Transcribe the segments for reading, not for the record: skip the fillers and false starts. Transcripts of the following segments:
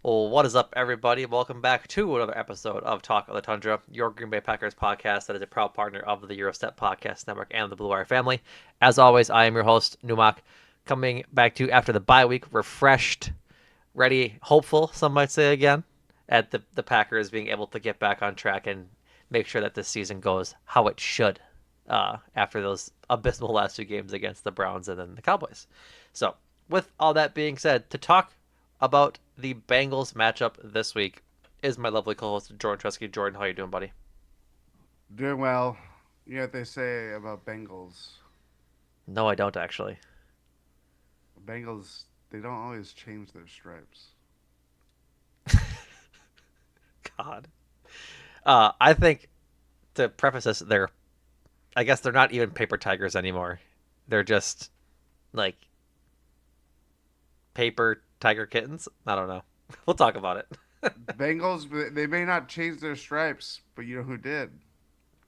Well, what is up, everybody? Welcome back to another episode of Talk of the Tundra, your Green Bay Packers podcast that is a proud partner of the Eurostep Podcast Network and the Blue Wire family. As always, I am your host, Numac, coming back to you after the bye week, refreshed, ready, hopeful, some might say again, at the Packers being able to get back on track and make sure that this season goes how it should after those abysmal last two games against the Browns and then the Cowboys. So, with all that being said, to talk about the Bengals matchup this week is my lovely co-host Jordan Tresky. Jordan, how you doing, buddy? Doing well. You know what they say about Bengals? No, I don't actually. Bengals, they don't always change their stripes. God. I think to preface this, I guess they're not even paper tigers anymore. They're just like paper tiger kittens. I don't know. We'll talk about it. Bengals, they may not change their stripes, but you know who did?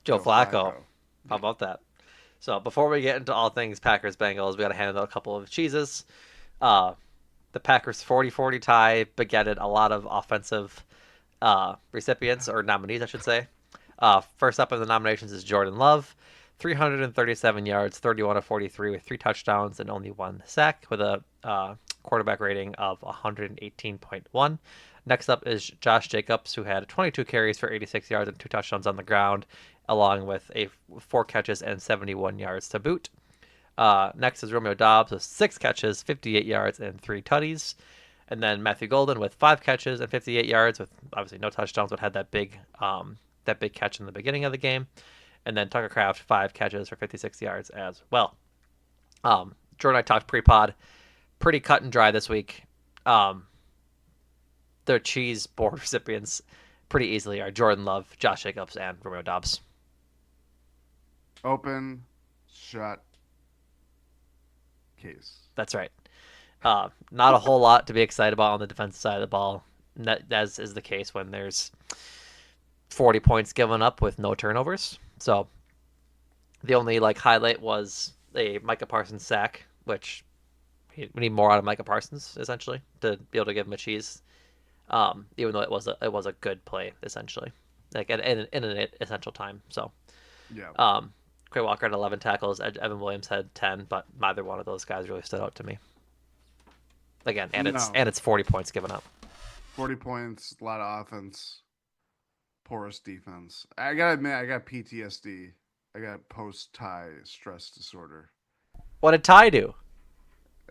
Joe Joe Flacco. Flacco. How about that? So before we get into all things Packers Bengals, we got to hand out a couple of cheeses. Uh, the Packers 40-40 tie begetted a lot of offensive recipients or nominees, I should say. First up in the nominations is Jordan Love, 337 yards, 31 of 43 with three touchdowns and only one sack with a quarterback rating of 118.1. Next up is Josh Jacobs, who had 22 carries for 86 yards and two touchdowns on the ground, along with four catches and 71 yards to boot. Next is Romeo Doubs with six catches, 58 yards, and three tutties. And then Matthew Golden with five catches and 58 yards, with obviously no touchdowns, but had that big catch in the beginning of the game. And then Tucker Kraft, five catches for 56 yards as well. Jordan and I talked pre-pod, pretty cut and dry this week. Their cheese board recipients pretty easily are Jordan Love, Josh Jacobs, and Romeo Doubs. Open, shut, case. That's right. Not a whole lot to be excited about on the defensive side of the ball, as is the case when there's 40 points given up with no turnovers. So the only highlight was a Micah Parsons sack, which we need more out of Micah Parsons essentially to be able to give him a cheese. Even though it was a good play essentially, like in an essential time. So Yeah. Quay Walker had 11 tackles. Evan Williams had 10, but neither one of those guys really stood out to me. Again, and No. it's 40 points given up. 40 points, a lot of offense, porous defense. I gotta admit, I got PTSD. I got post tie stress disorder. What did Ty do?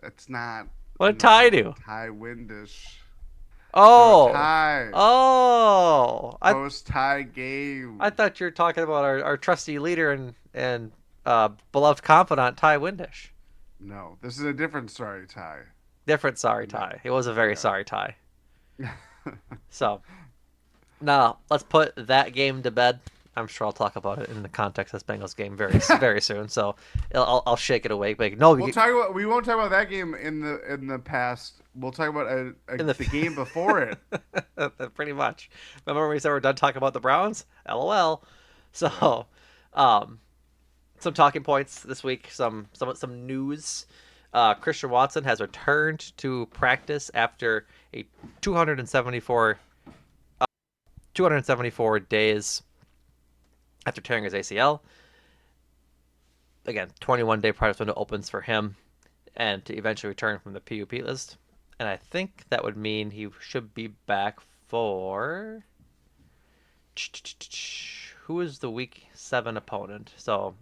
It's not, What did Ty do? Ty Windish. No, Oh, tie. oh! Post tie I game. thought you were talking about our trusty leader and beloved confidant Ty Windish. No, this is a different sorry tie. Different sorry No. Ty. It was a very Yeah. sorry Ty. So now let's put that game to bed. I'm sure I'll talk about it in the context of this Bengals game very soon. So I'll shake it away. Like no, We'll talk about. We won't talk about that game in the past. We'll talk about in the the game before it. pretty much. Remember when we said we're done talking about the Browns? LOL. Yeah. So, some talking points this week. Some news. Christian Watson has returned to practice after a 274 274 days after tearing his ACL. Again, 21-day practice window opens for him, and to eventually return from the PUP list. And I think that would mean he should be back for who is the week 7 opponent. So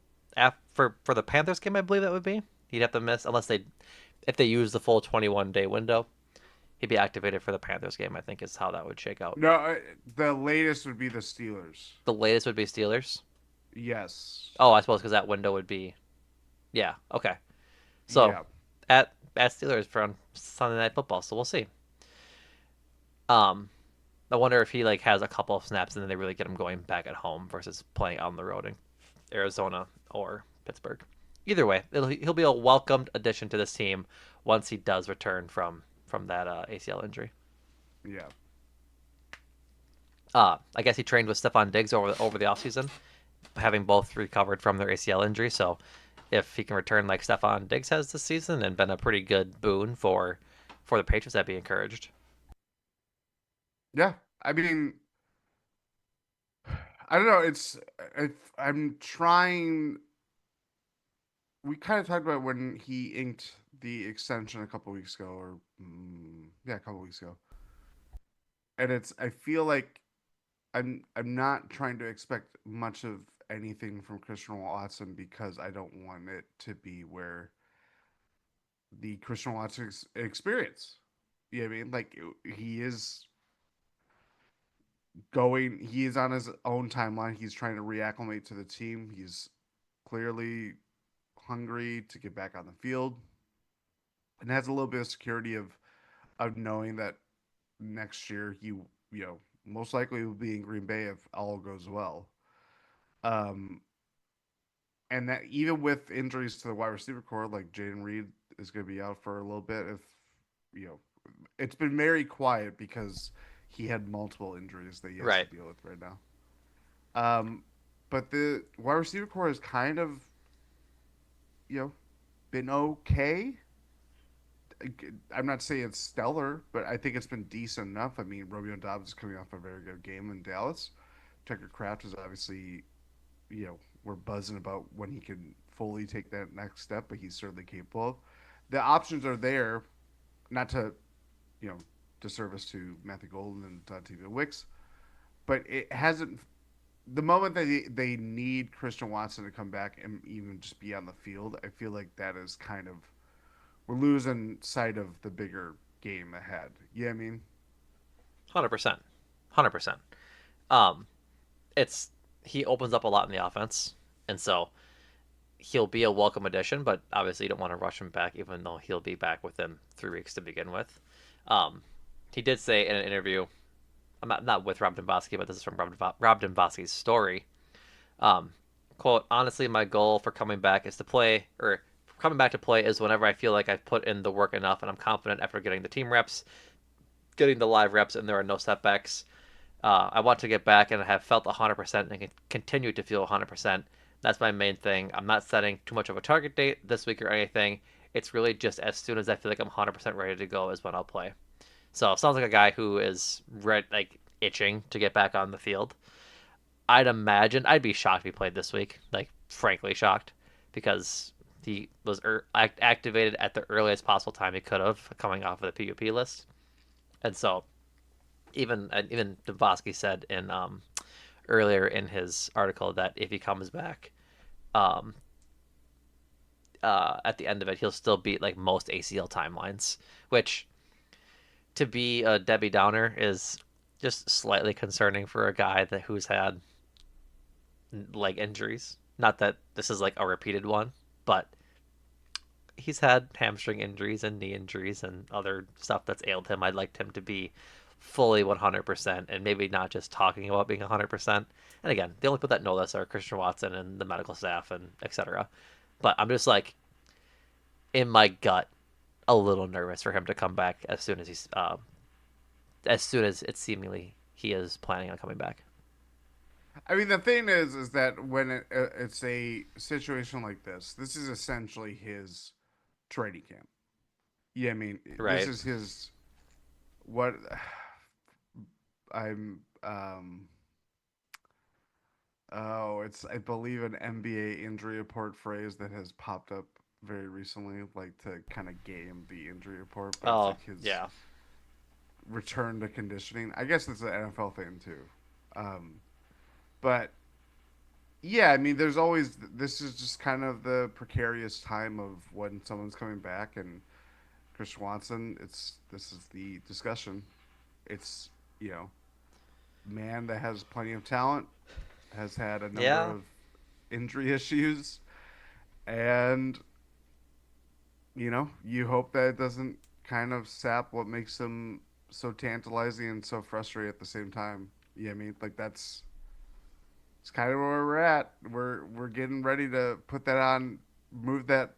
for the Panthers game, I believe that would be. He'd have to miss unless if they use the full 21-day window. He'd be activated for the Panthers game. I think is how that would shake out. No, the latest would be the Steelers. The latest would be Steelers. Yes. Oh, I suppose because that window would be yeah. Okay. So Yeah. at Steelers for on Sunday Night Football. So we'll see. Um, I wonder if he has a couple of snaps and then they really get him going back at home versus playing on the road in Arizona or Pittsburgh. Either way, he'll be a welcomed addition to this team once he does return from that ACL injury. Yeah. I guess he trained with Stephon Diggs over the offseason, having both recovered from their ACL injury. So if he can return like Stephon Diggs has this season and been a pretty good boon for the Patriots, that'd be encouraged. Yeah, I mean, I don't know. I'm trying. We kind of talked about when he inked the extension a couple weeks ago, or yeah, a couple weeks ago, and it's. I feel like I'm not trying to expect much of anything from Christian Watson because I don't want it to be where the Christian Watson experience. You know what I mean? Like he is he is on his own timeline. He's trying to reacclimate to the team. He's clearly hungry to get back on the field and has a little bit of security of knowing that next year he most likely will be in Green Bay if all goes well. Um, and that even with injuries to the wide receiver core, like Jaden Reed is going to be out for a little bit. If you know, it's been very quiet because he had multiple injuries that he has to Right. deal with right now. Um, but the wide receiver core has kind of you know been okay. I'm not saying it's stellar, but I think it's been decent enough. I mean, Romeo Dobbs is coming off a very good game in Dallas. Tucker Kraft is obviously, we're buzzing about when he can fully take that next step, but he's certainly capable of. The options are there, not to, you know, disservice to Matthew Golden and Dontavian Wicks, but it hasn't. The moment that they need Christian Watson to come back and even just be on the field, I feel like that is kind of we're losing sight of the bigger game ahead. Yeah, I mean, 100%. 100%. Um, it's he opens up a lot in the offense, and so he'll be a welcome addition. But obviously, you don't want to rush him back, even though he'll be back within 3 weeks to begin with. Um, he did say in an interview, I'm not with Rob Dombrowski, but this is from Rob Dombrowski's story. Um, quote, honestly, my goal for coming back is to play, or coming back to play is whenever I feel like I've put in the work enough and I'm confident after getting the team reps, getting the live reps, and there are no setbacks. I want to get back and have felt 100% and continue to feel 100%. That's my main thing. I'm not setting too much of a target date this week or anything. It's really just as soon as I feel like I'm 100% ready to go is when I'll play. So it sounds like a guy who is like itching to get back on the field. I'd imagine I'd be shocked if he played this week. Like frankly shocked because he was activated at the earliest possible time he could have coming off of the PUP list. And so even Dvoski said in earlier in his article that if he comes back, um, at the end of it, he'll still beat like most ACL timelines, which to be a Debbie Downer is just slightly concerning for a guy that who's had leg injuries. Not that this is like a repeated one, but he's had hamstring injuries and knee injuries and other stuff that's ailed him. I'd like him to be fully 100% and maybe not just talking about being 100%. And again, the only people that know this are Christian Watson and the medical staff and etc. But I'm just like in my gut a little nervous for him to come back as soon as it's seemingly he is planning on coming back. I mean, the thing is that when it's a situation like this is essentially his training camp. Yeah, I mean, this Right. is his what I'm. Oh, it's I believe an NBA injury report phrase that has popped up very recently, like to kind of game the injury report, but it's Oh like his yeah. return to conditioning. I guess it's an NFL thing too. Um, but yeah, I mean, there's always this is just kind of the precarious time of when someone's coming back, and Chris Watson. This is the discussion. It's you know, man that has plenty of talent has had a number Yeah. of injury issues, and you hope that it doesn't kind of sap what makes them so tantalizing and so frustrating at the same time. Yeah, I mean, like that's it's kind of where we're at. We're getting ready to put that on, move that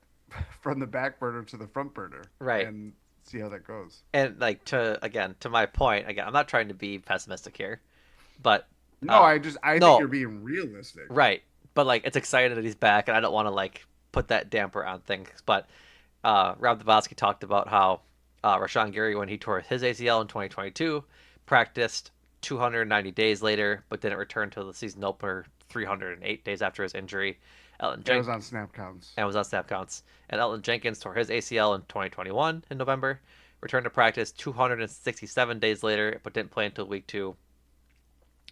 from the back burner to the front burner, Right. and see how that goes. And like to my point again, I'm not trying to be pessimistic here, but No, uh I think no, you're being realistic. right. But like it's exciting that he's back and I don't want to like put that damper on things. But Rob Dabowski talked about how Rashawn Gary when he tore his ACL in 2022, practiced 290 days later, but didn't return to the season opener 308 days after his injury. Elton It was Jenkins on snap counts. and was on snap counts. And Elton Jenkins tore his ACL in 2021 in November, returned to practice 267 days later, but didn't play until week two,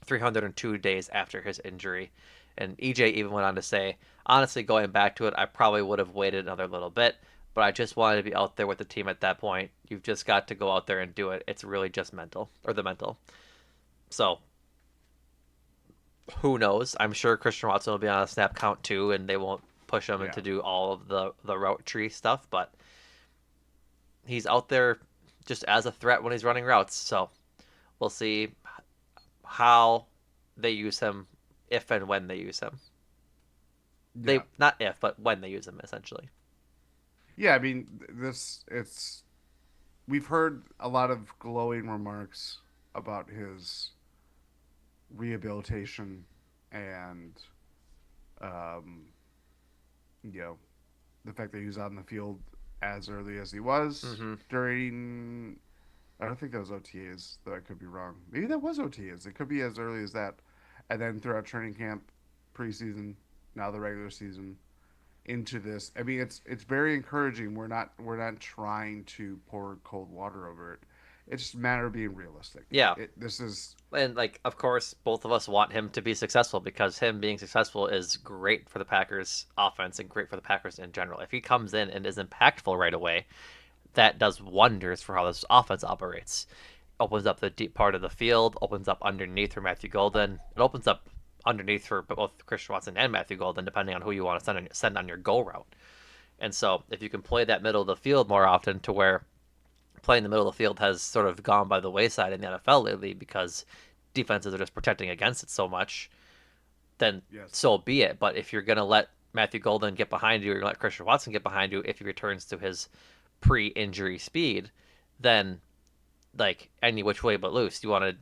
302 days after his injury. And EJ even went on to say, honestly, going back to it, I probably would have waited another little bit, but I just wanted to be out there with the team at that point. You've just got to go out there and do it. It's really just mental, or the mental. So who knows? I'm sure Christian Watson will be on a snap count too, and they won't push him Yeah. to do all of the route tree stuff, but he's out there just as a threat when he's running routes. So we'll see how they use him, if and when they use him. They Yeah. not if, but when they use him, essentially. Yeah, I mean, this it's we've heard a lot of glowing remarks about his rehabilitation and um, you know, the fact that he was on the field as early as he was Mm-hmm. during. I don't think that was OTAs, though I could be wrong. Maybe that was OTAs. It could be as early as that, and then throughout training camp, preseason, now the regular season, into this. I mean, it's very encouraging. We're not trying to pour cold water over it. It's just a matter of being realistic. Yeah, This is and like of course, both of us want him to be successful because him being successful is great for the Packers offense and great for the Packers in general. If he comes in and is impactful right away, that does wonders for how this offense operates. Opens up the deep part of the field, opens up underneath for Matthew Golden. It opens up underneath for both Christian Watson and Matthew Golden, depending on who you want to send on your go route. And so, if you can play that middle of the field more often, to where playing the middle of the field has sort of gone by the wayside in the NFL lately because defenses are just protecting against it so much, then yes, so be it. But if you're going to let Matthew Golden get behind you, or let Christian Watson get behind you, if he returns to his pre-injury speed, then like any which way but loose. Do you want to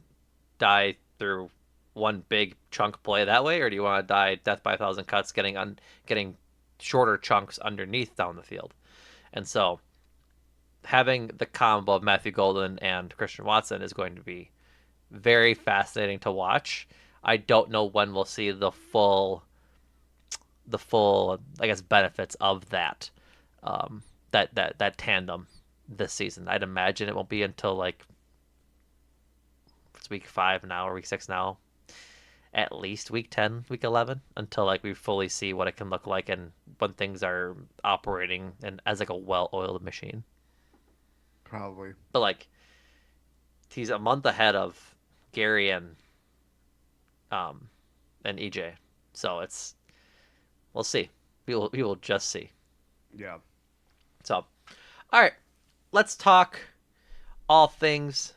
die through one big chunk play that way, or do you want to die death by a thousand cuts, getting shorter chunks underneath down the field? And so having the combo of Matthew Golden and Christian Watson is going to be very fascinating to watch. I don't know when we'll see the full I guess benefits of that tandem this season. I'd imagine it won't be until like it's week 5 now or week 6 now, at least week 10, week 11, until like we fully see what it can look like and when things are operating and as like a well-oiled machine. probably. But like he's a month ahead of Gary um and EJ. So it's we'll see. We will just see. Yeah. So all right, let's talk all things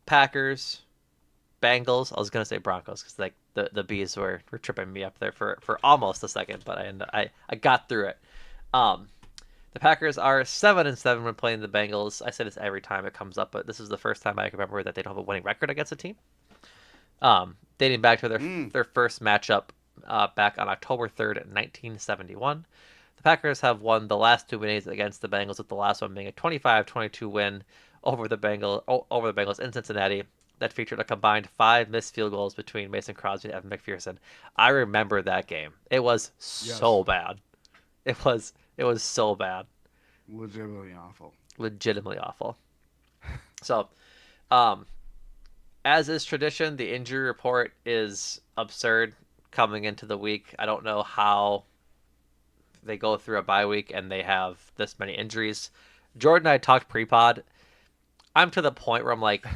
Packers, Bengals. I was gonna say Broncos because like the bees were tripping me up there for almost a second, but I got through it. Um, the Packers are 7-7 when playing the Bengals. I say this every time it comes up, but this is the first time I can remember that they don't have a winning record against a team. Dating back to their Mm. their first matchup back on October 3rd, 1971. The Packers have won the last two meetings against the Bengals, with the last one being a 25-22 win over the Bengals in Cincinnati that featured a combined 5 missed field goals between Mason Crosby and Evan McPherson. I remember that game. It was so Yes. bad. It was so bad. Legitimately awful. Legitimately awful. So, um, as is tradition, the injury report is absurd coming into the week. I don't know how they go through a bye week and they have this many injuries. Jordan and I talked pre-pod. I'm to the point where I'm like,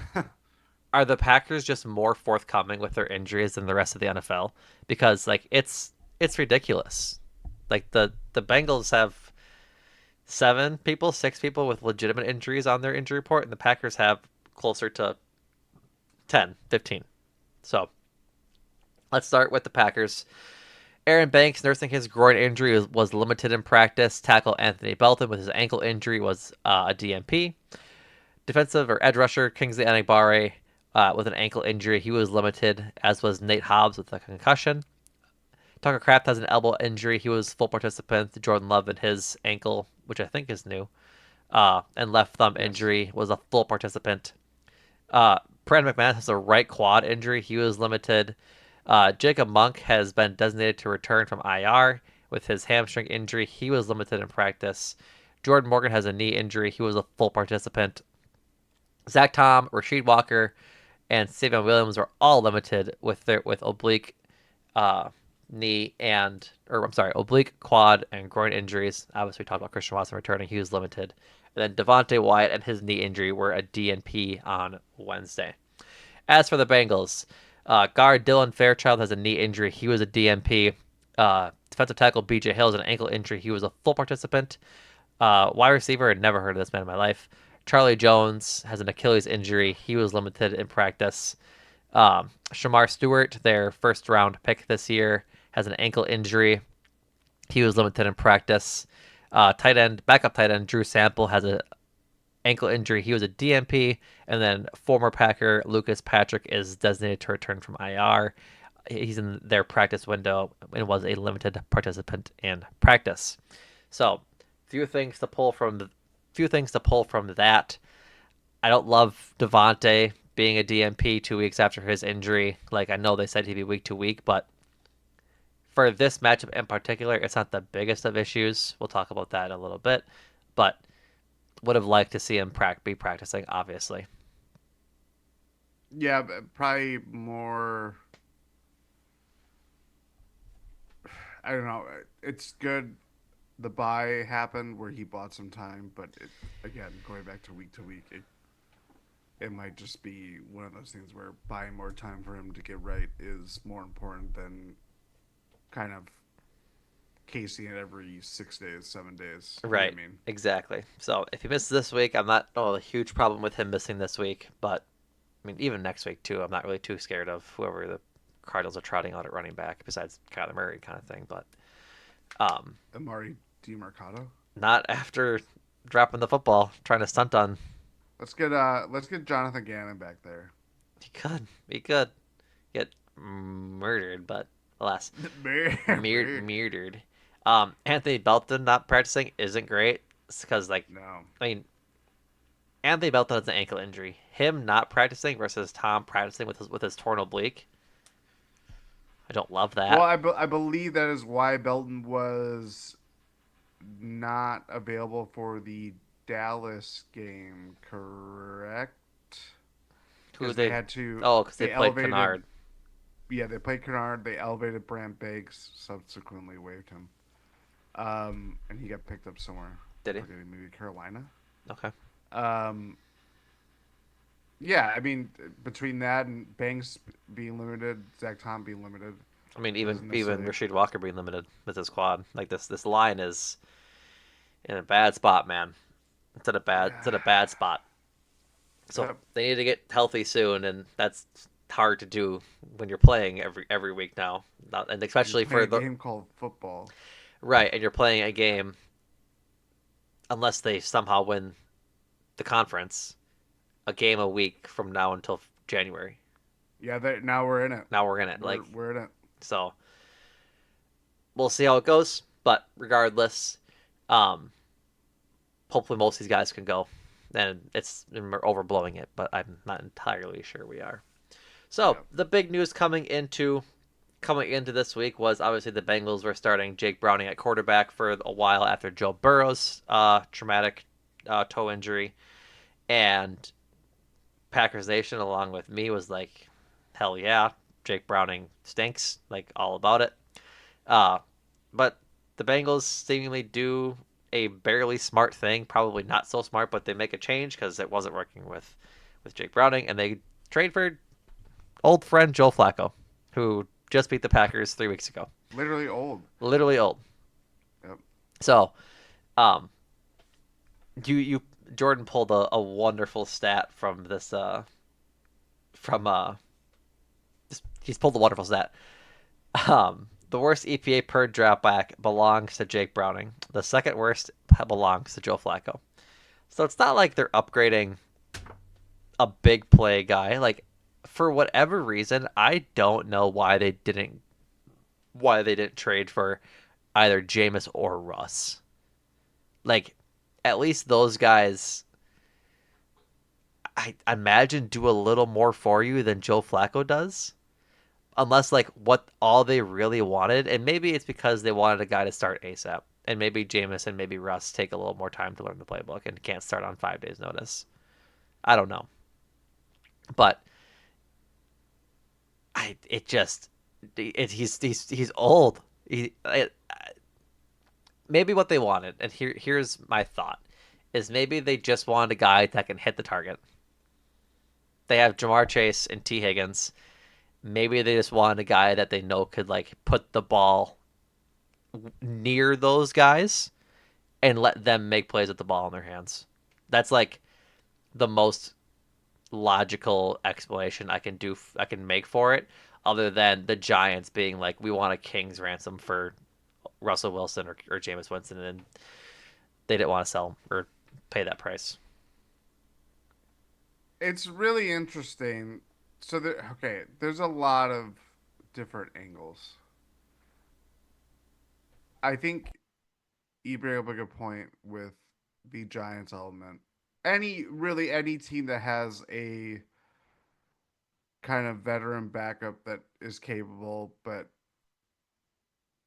are the Packers just more forthcoming with their injuries than the rest of the NFL? Because like it's ridiculous. Like the Bengals have 7 people, 6 people with legitimate injuries on their injury report, and the Packers have closer to 10, 15. So let's start with the Packers. Aaron Banks, nursing his groin injury, was limited in practice. Tackle Anthony Belton with his ankle injury was a DNP. Defensive or edge rusher Kingsley Enagbare with an ankle injury. He was limited, as was Nate Hobbs with a concussion. Tucker Kraft has an elbow injury. He was full participant. Jordan Love and his ankle, which I think is new, and left thumb Yes. injury was a full participant. Brandon McManus has a right quad injury. He was limited. Jacob Monk has been designated to return from IR with his hamstring injury. He was limited in practice. Jordan Morgan has a knee injury. He was a full participant. Zach Tom, Rasheed Walker, and Savion Williams were all limited with oblique uh, knee and or I'm sorry, oblique, quad, and groin injuries. Obviously, we talked about Christian Watson returning; he was limited. And then Devontae Wyatt and his knee injury were a DNP on Wednesday. As for the Bengals, guard Dylan Fairchild has a knee injury; he was a DNP. Defensive tackle BJ Hill has an ankle injury; he was a full participant. Wide receiver, I'd never heard of this man in my life. Charlie Jones has an Achilles injury; he was limited in practice. Shamar Stewart, their first round pick this year, has an ankle injury. He was limited in practice. Backup tight end Drew Sample has a ankle injury. He was a DNP, and then former Packer Lucas Patrick is designated to return from IR. He's in their practice window and was a limited participant in practice. So, few things to pull from that. I don't love Devontae being a DNP 2 weeks after his injury. Like I know they said he'd be week to week, but for this matchup in particular, it's not the biggest of issues. We'll talk about that in a little bit, but would have liked to see him be practicing, obviously. Yeah, but probably more. I don't know. It's good. The buy happened where he bought some time, but again, going back to week, it might just be one of those things where buying more time for him to get right is more important than kind of casing it every 6 days, 7 days. You know what Right, I mean? exactly. So if he misses this week, I'm not a huge problem with him missing this week, but I mean even next week too. I'm not really too scared of whoever the Cardinals are trotting out at running back, besides Kyler Murray kind of thing. But um, Amari DiMercato. not after dropping the football, trying to stunt on. Let's get Jonathan Gannon back there. He could get murdered, but alas, murdered. Anthony Belton not practicing isn't great because, like, No. I mean, Anthony Belton has an ankle injury. Him not practicing versus Tom practicing with his torn oblique. I don't love Well, that. I believe that is why Belton was not available for the Dallas game, correct? Who Because they they? had to, Oh, because they they played elevated, Kennard. yeah, they played Kennard, they elevated Brant Banks, subsequently waived him. And he got picked up somewhere. Did he? Forgetting, maybe Carolina. Okay. Um, yeah, I mean, between that and Banks being limited, Zach Tom being limited, I mean, even doesn't even necessarily. Rasheed Walker being limited with his quad. Like this line is in a bad spot, man. It's in a bad spot. So Yep. they need to get healthy soon, and that's hard to do when you're playing every week now, and You're especially playing for a the game called football. right, and you're playing a game unless they somehow win the conference, a game a week from now until January. Yeah, now we're in it. Now we're in it, We're like we're in it. so. We'll see how it goes, but regardless, um, hopefully most of these guys can go, and we're overblowing it, but I'm not entirely sure we are. So Yep. the big news coming into this week was obviously the Bengals were starting Jake Browning at quarterback for a while after Joe Burrow's traumatic toe injury, and Packers Nation, along with me, was like, hell yeah, Jake Browning stinks, like all about it. Uh, but the Bengals seemingly do a barely smart thing, probably not so smart, but they make a change because it wasn't working with Jake Browning, and they trade for old friend Joe Flacco, who just beat the Packers 3 weeks ago. Literally old. Literally old. Yep. So, um, you Jordan pulled a wonderful stat from this from he's pulled a wonderful stat. The worst EPA per dropback belongs to Jake Browning. The second worst belongs to Joe Flacco. So it's not like they're upgrading a big play guy. Like for whatever reason, I don't know why they didn't trade for either Jameis or Russ. Like at least those guys I imagine do a little more for you than Joe Flacco does. Unless like what all they really wanted, and maybe it's because they wanted a guy to start ASAP, and maybe Jameis and maybe Russ take a little more time to learn the playbook and can't start on 5 days notice. I don't know, but I it just he's old. Maybe what they wanted, and here's my thought, is maybe they just wanted a guy that can hit the target. They have Jamar Chase and T Higgins. Maybe they just wanted a guy that they know could like put the ball near those guys and let them make plays with the ball in their hands. That's like the most logical explanation I can make for it, other than the Giants being like, we want a king's ransom for Russell Wilson or Jameis Winston, and they didn't want to sell or pay that price. It's really interesting. So there, okay, there's a lot of different angles. I think you bring up a good point with the Giants element. Any team that has a kind of veteran backup that is capable, but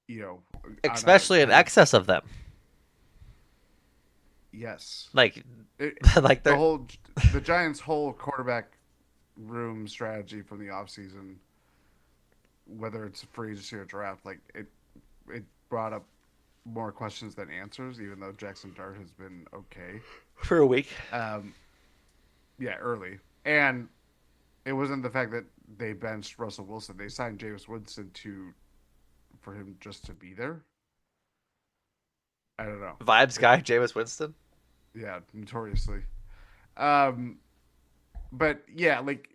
you know, on a Especially in kind of excess of them. yes, Like it, like the they're whole the Giants' whole quarterback room strategy from the offseason, whether it's a free agency or draft, like it brought up more questions than answers. Even though Jackson Dart has been okay, for a week. um, yeah, early, and it wasn't the fact that they benched Russell Wilson. They signed James Winston to for him just to be there. I don't know. Vibes It guy, Jameis Winston. yeah, notoriously. Um, but yeah, like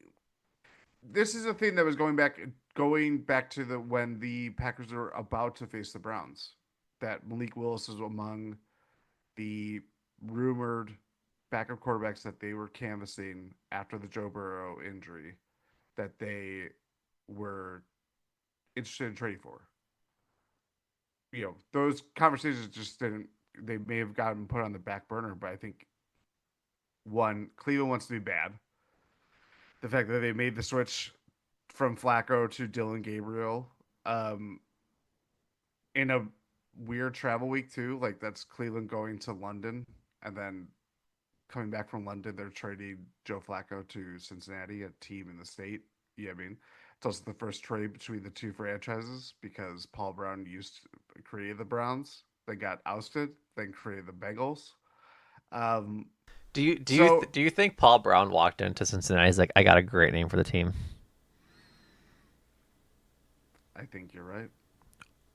this is a thing that was going back to the when the Packers were about to face the Browns. That Malik Willis is among the rumored backup quarterbacks that they were canvassing after the Joe Burrow injury that they were interested in trading for. Those conversations just didn't. They may have gotten put on the back burner, but I think one, Cleveland wants to be bad. The fact that they made the switch from Flacco to Dylan Gabriel in a weird travel week too. Like that's Cleveland going to London and then coming back from London, they're trading Joe Flacco to Cincinnati, a team in the state. Yeah, I mean, it's also the first trade between the two franchises because Paul Brown created the Browns, then got ousted, then created the Bengals. Um, so Do you think Paul Brown walked into Cincinnati? He's like, I got a great name for the team. I think you're right.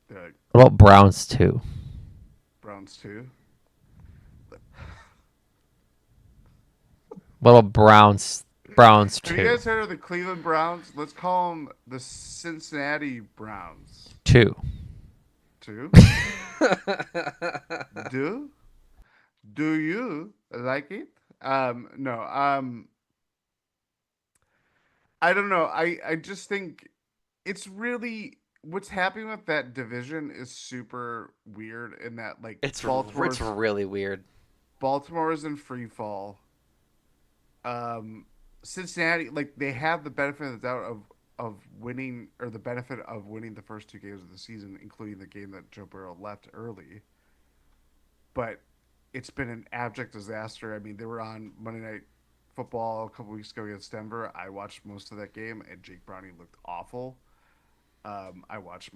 The What about Browns too? Browns too. What about Browns Have you two? guys heard of the Cleveland Browns? Let's call them the Cincinnati Browns. Two. Too. Do do you like it? No. I don't know. I just think it's really what's happening with that division is super weird in that like It's really weird. Baltimore is in free fall. Um, Cincinnati, like they have the benefit of the doubt of winning or the benefit of winning the first two games of the season, including the game that Joe Burrow left early. But it's been an abject disaster. I mean, they were on Monday Night Football a couple weeks ago against Denver. I watched most of that game, and Jake Browning looked awful. I watched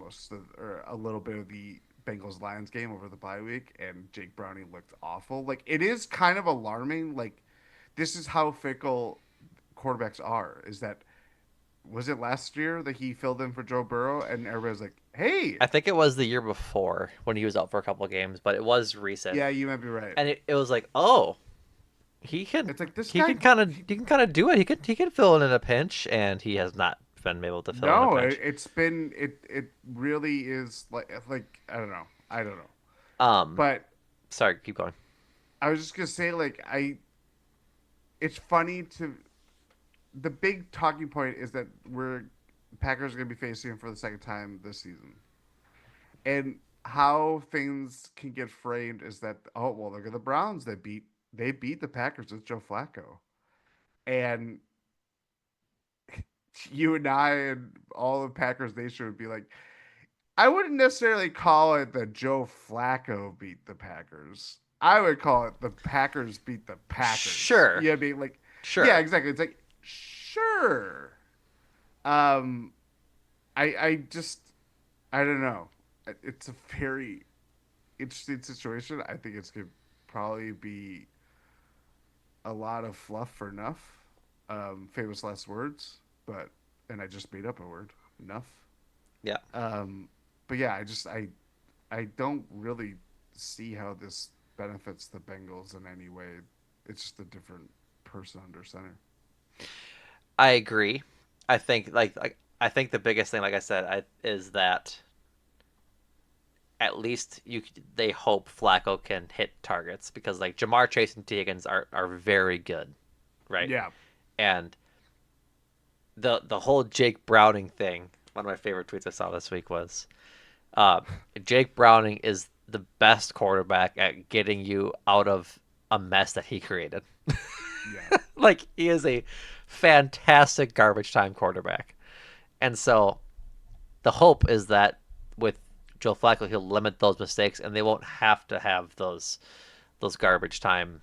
or a little bit of the Bengals Lions game over the bye week, and Jake Browning looked awful. Like it is kind of alarming. Like this is how fickle quarterbacks are. Is that was it last year that he filled in for Joe Burrow, and everybody's like, "Hey, I think it was the year before when he was out for a couple of games, but it was recent, yeah, you might be right." and it was like, oh, It's like this he guy. can kind of do it. He can fill in a pinch, and he has not been able to fill in a No, pinch. it's been it really is like I don't know. Um, But sorry, keep going. I was just gonna say like it's funny to the big talking point is that we're Packers are gonna be facing him for the second time this season, and how things can get framed is that oh well look at the Browns they beat the Packers with Joe Flacco, and you and I and all of Packers Nation would be like, I wouldn't necessarily call it that Joe Flacco beat the Packers. I would call it the Packers beat the Packers. Sure, You know what I mean? Like, yeah, sure. exactly. It's like, sure. Um, I just, I don't know. It's a very interesting situation. I think it's gonna probably be a lot of fluff for enough. Famous last words, but and I just made up a word. Enough. Yeah, Um, but yeah, I don't really see how this benefits the Bengals in any way. It's just a different person under center. I agree. I think I think the biggest thing, like I said, is that at least they hope Flacco can hit targets because like Jamar Chase and T Higgins are very good, right? Yeah. And the whole Jake Browning thing. One of my favorite tweets I saw this week was uh, Jake Browning is the best quarterback at getting you out of a mess that he created. Yeah. Like he is a fantastic garbage time quarterback, and so the hope is that with Joe Flacco, he'll limit those mistakes, and they won't have to have those garbage time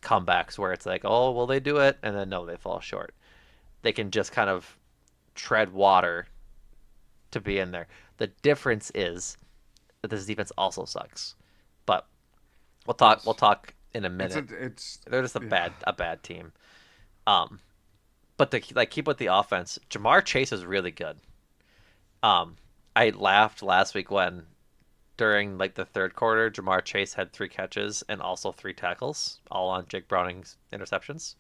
comebacks where it's like, oh, well, they do it, and then no, they fall short. They can just kind of tread water to be in there. The difference is that this defense also sucks, but we'll talk. We'll Yes. talk in a It's a minute. it's They're just yeah. a bad team. Um, but to like keep with the offense, Jamar Chase is really good. Um, I laughed last week when during like the third quarter, Jamar Chase had 3 catches and also 3 tackles, all on Jake Browning's interceptions,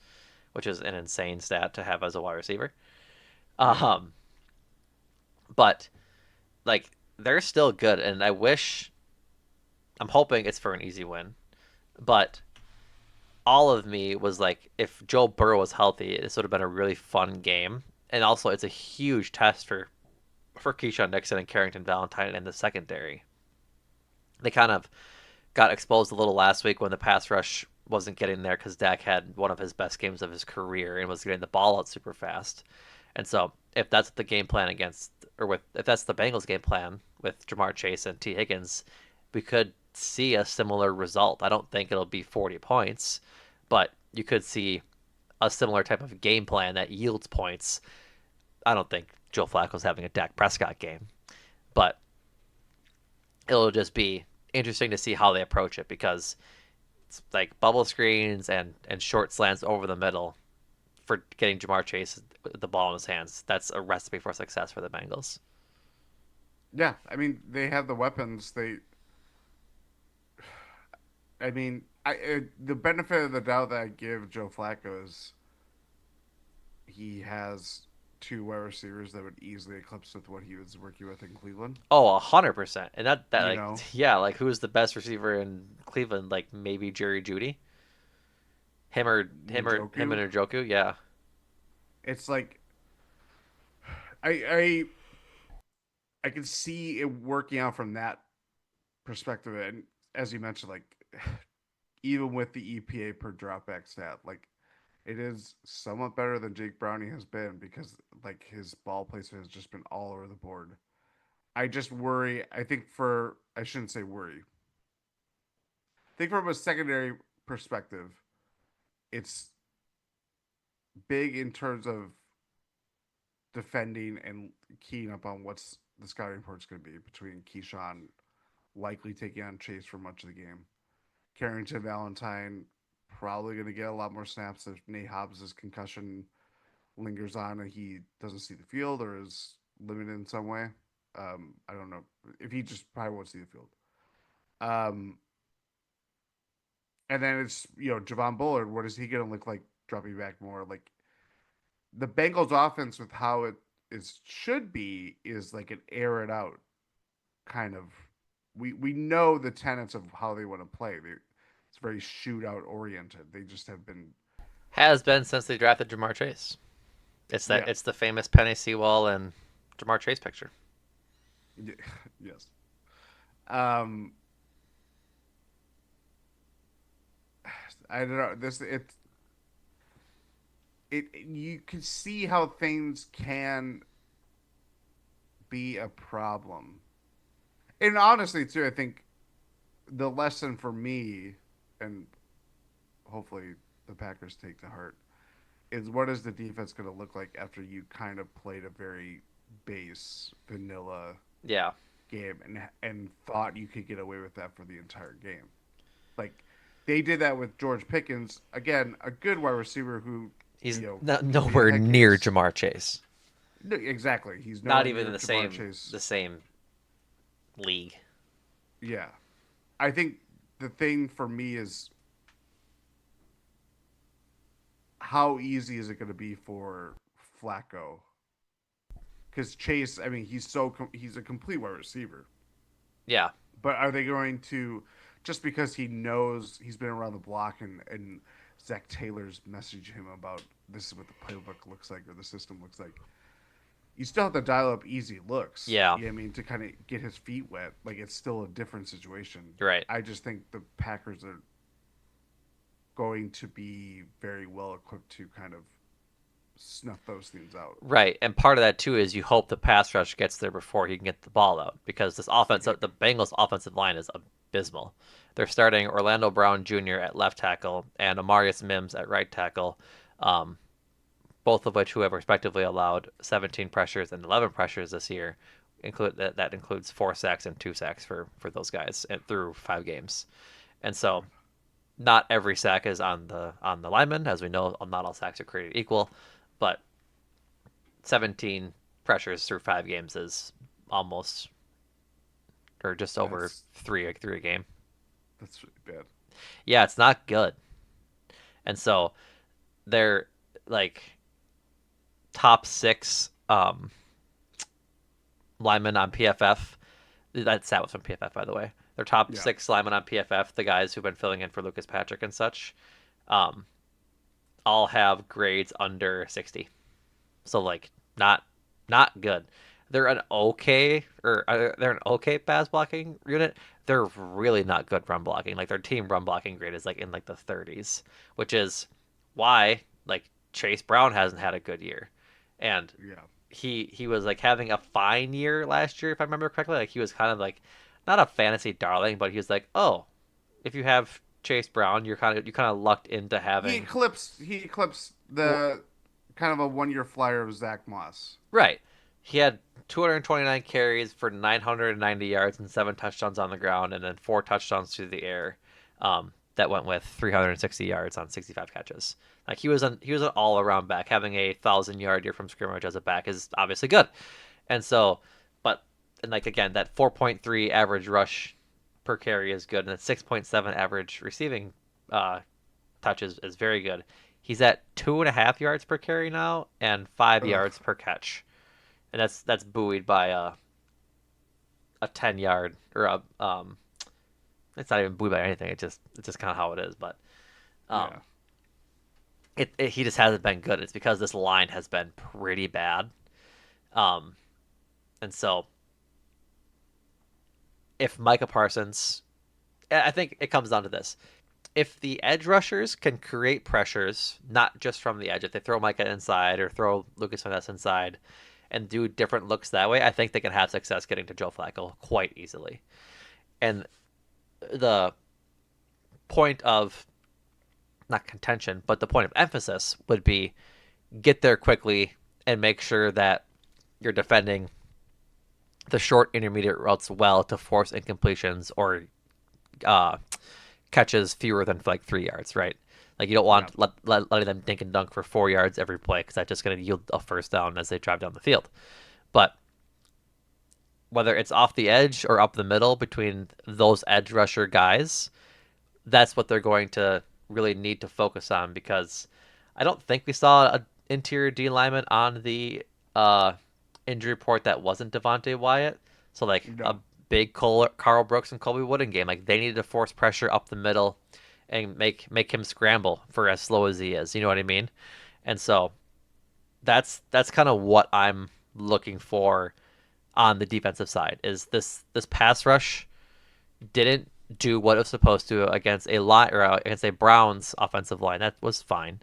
which is an insane stat to have as a wide receiver. Yeah. Um, but like they're still good, and I'm hoping it's for an easy win. But all of me was like, if Joe Burrow was healthy, this would have been a really fun game. And also, it's a huge test for Keyshawn Nixon and Carrington Valentine in the secondary. They kind of got exposed a little last week when the pass rush wasn't getting there because Dak had one of his best games of his career and was getting the ball out super fast. And so, if that's the game plan against, or with, if that's the Bengals game plan with Jamar Chase and T. Higgins, we could see a similar result. I don't think it'll be 40 points, but you could see a similar type of game plan that yields points. I don't think Joe Flacco's having a Dak Prescott game, but it'll just be interesting to see how they approach it because it's like bubble screens and short slants over the middle for getting Jamar Chase the ball in his hands. That's a recipe for success for the Bengals. Yeah. I mean, they have the weapons. The benefit of the doubt that I give Joe Flacco is he has two wide receivers that would easily eclipse with what he was working with in Cleveland. Oh, 100%. And that You like know, yeah, like who's the best receiver in Cleveland? Like maybe Jerry Judy, him Njoku. and Njoku. Yeah, It's like I I can see it working out from that perspective. And as you mentioned, like even with the EPA per dropback stat, like it is somewhat better than Jake Browning has been because like his ball placement has just been all over the board. I just worry. I think for I shouldn't say worry. I think from a secondary perspective, it's big in terms of defending and keying up on what's the scouting report's going to be between Keyshawn likely taking on Chase for much of the game. Carrington Valentine probably going to get a lot more snaps if Nate Hobbs' concussion lingers on and he doesn't see the field or is limited in some way. I don't know if he just probably won't see the field. Um, and then it's Javon Bullard. What is he going to look like dropping back more? Like the Bengals offense with how it is should be is like an air it out kind of. We know the tenets of how they want to play. It's very shootout oriented. They just have been has been since they drafted Jamar Chase. yeah It's the famous Penny Sewell and Jamar Chase picture. yes. Um, I don't know this it. you can see how things can be a problem. And honestly, too, I think the lesson for me, and hopefully the Packers take to heart, is what is the defense going to look like after you kind of played a very base vanilla Yeah, game and thought you could get away with that for the entire game. Like they did that with George Pickens, again, a good wide receiver who, he's could be a nowhere head near case. Jamar Chase. No, exactly, he's Not nowhere even in near Jamar Chase. the same league. Yeah, I think the thing for me is how easy is it going to be for Flacco? Because Chase, I mean, he's a complete wide receiver. Yeah, But are they going to, just because he knows he's been around the block and Zach Taylor's messaged him about this is what the playbook looks like or the system looks like? You still have to dial up easy looks. yeah, You know what I mean, to kind of get his feet wet. Like it's still a different situation. right. I just think the Packers are going to be very well equipped to kind of snuff those things out. Right, and part of that too is you hope the pass rush gets there before he can get the ball out because this offense, Yep. the Bengals' offensive line is abysmal. They're starting Orlando Brown Jr. at left tackle and Amarius Mims at right tackle, um, both of which who have respectively allowed 17 pressures and 11 pressures this year. That includes 4 sacks and 2 sacks for those guys and through 5 games, and so not every sack is on the lineman, as we know. Not all sacks are created equal, but 17 pressures through 5 games is almost or just over That's three a game. that's really bad. Yeah, it's not good. And so they're like top six linemen on PFF. That stat was from PFF, by the way. They're top Yeah. six linemen on PFF, the guys who've been filling in for Lucas Patrick and such, um, all have grades under 60. So like not not good. They're an okay they're an okay pass blocking unit. They're really not good run blocking. Like their team run blocking grade is like in like the 30s, which is why like Chase Brown hasn't had a good year. And Yeah. he was like having a fine year last year if I remember correctly. Like he was kind of like not a fantasy darling, but he was like, "Oh, if you have Chase Brown, you kind of lucked into having He eclipsed the kind of a 1 year flyer of Zach Moss. right. He had 229 carries for 990 yards and 7 touchdowns on the ground, and then 4 touchdowns through the air. That went with 360 yards on 65 catches. Like he was an all around back. Having a 1,000 yard year from scrimmage as a back is obviously good, and so, but and like again that 4.3 average rush per carry is good, and that 6.7 average receiving uh, touches is very good. He's at 2.5 yards per carry now and 5 yards Ugh. per catch, and that's buoyed by a 10 yard or a it's not even buoyed by anything. It's just kind of how it is. But Yeah. um, he just hasn't been good. It's because this line has been pretty bad. Um, and so if Micah Parsons, I think it comes down to this: if the edge rushers can create pressures, not just from the edge, if they throw Micah inside or throw Lucas Van Ness inside and do different looks that way, I think they can have success getting to Joe Flacco quite easily. And the point of not contention, but the point of emphasis would be get there quickly and make sure that you're defending the short intermediate routes well to force incompletions or uh, catches fewer than like 3 yards, right? Like you don't Yeah. want letting them dink and dunk for 4 yards every play because that's just going to yield a first down as they drive down the field. But whether it's off the edge or up the middle between those edge rusher guys, that's what they're going to really need to focus on because I don't think we saw an interior D lineman on the uh, injury report that wasn't Devontae Wyatt. So like a No. big Carl Brooks and Colby Wooden game, like they needed to force pressure up the middle and make him scramble for as slow as he is. You know what I mean? And so that's kind of what I'm looking for on the defensive side is this pass rush didn't do what it was supposed to against a line or against a Browns offensive line. That was fine.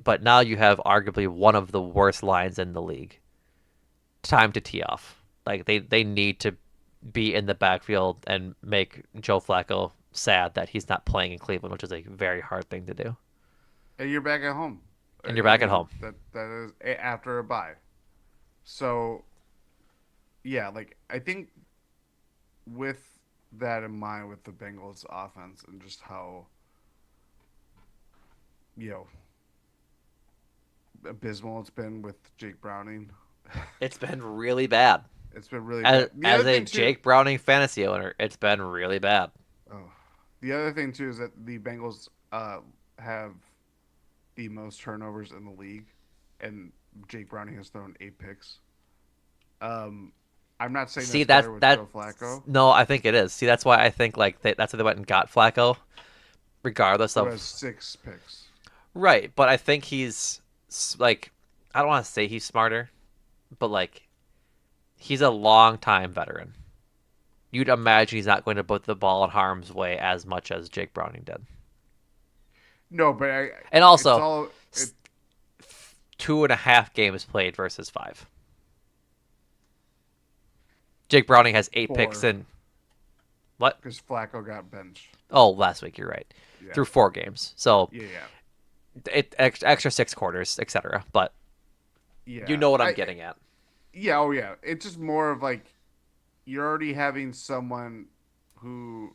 but now you have arguably one of the worst lines in the league. Time to tee off. Like they need to be in the backfield and make Joe Flacco sad that he's not playing in Cleveland, which is a very hard thing to do. And you're back at home. And you're I back at mean home. that is after a bye. So yeah, like I think with that in mind, with the Bengals offense and just how you know abysmal it's been with Jake Browning, It's been really bad. it's been really As bad. The as other a thing too, Jake Browning fantasy owner, it's been really bad. oh, the other thing too is that the Bengals have the most turnovers in the league, and Jake Browning has thrown 8 picks. Um, I'm not saying See that's that's better with that Joe Flacco, no, I think it is. See, that's why I think like that's why they went and got Flacco, regardless who has of 6 picks. right. But I think he's like I don't want to say he's smarter, but like he's a long time veteran. You'd imagine he's not going to put the ball in harm's way as much as Jake Browning did. No, but And it's also, all it 2.5 games played versus 5. Jake Browning has 8 picks 4 in what? because Flacco got benched. Oh, last week. You're right. Yeah, Through 4 games, so yeah, yeah, extra 6 quarters, etc. But you yeah. know what I'm getting at. Yeah, oh yeah. It's just more of like you're already having someone who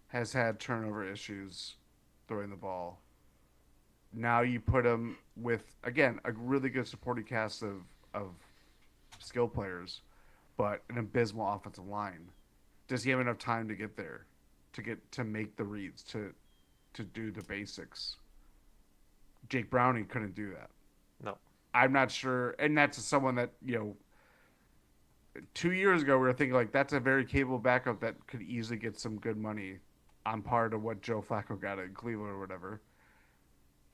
has had turnover issues throwing the ball. Now you put him with again a really good supporting cast of skill players, but an abysmal offensive line. Does he have enough time to get there, to make the reads, to do the basics? Jake Browning couldn't do that. No. I'm not sure, and that's someone that 2 years ago we were thinking like that's a very capable backup that could easily get some good money on par to what Joe Flacco got in Cleveland or whatever.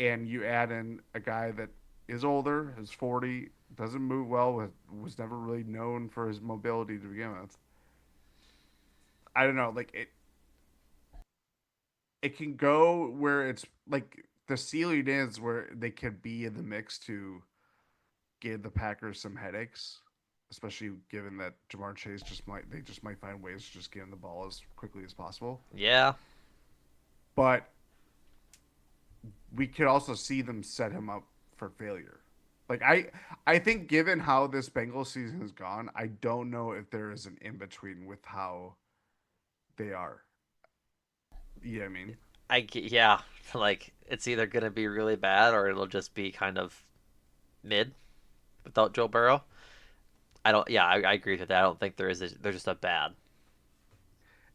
And you add in a guy that is older, is 40, doesn't move well, was never really known for his mobility to begin with. I don't know, like it can go where it's like the ceiling is where they could be in the mix to give the Packers some headaches, especially given that Jamar Chase just might find ways to just get in the ball as quickly as possible. Yeah. But we could also see them set him up for failure. Like I think given how this Bengals season has gone, I don't know if there is an in between with how they are. Yeah, I mean, Yeah. Like it's either gonna be really bad or it'll just be kind of mid without Joe Burrow. I don't. Yeah, I agree with that. I don't think there is. They're just a bad.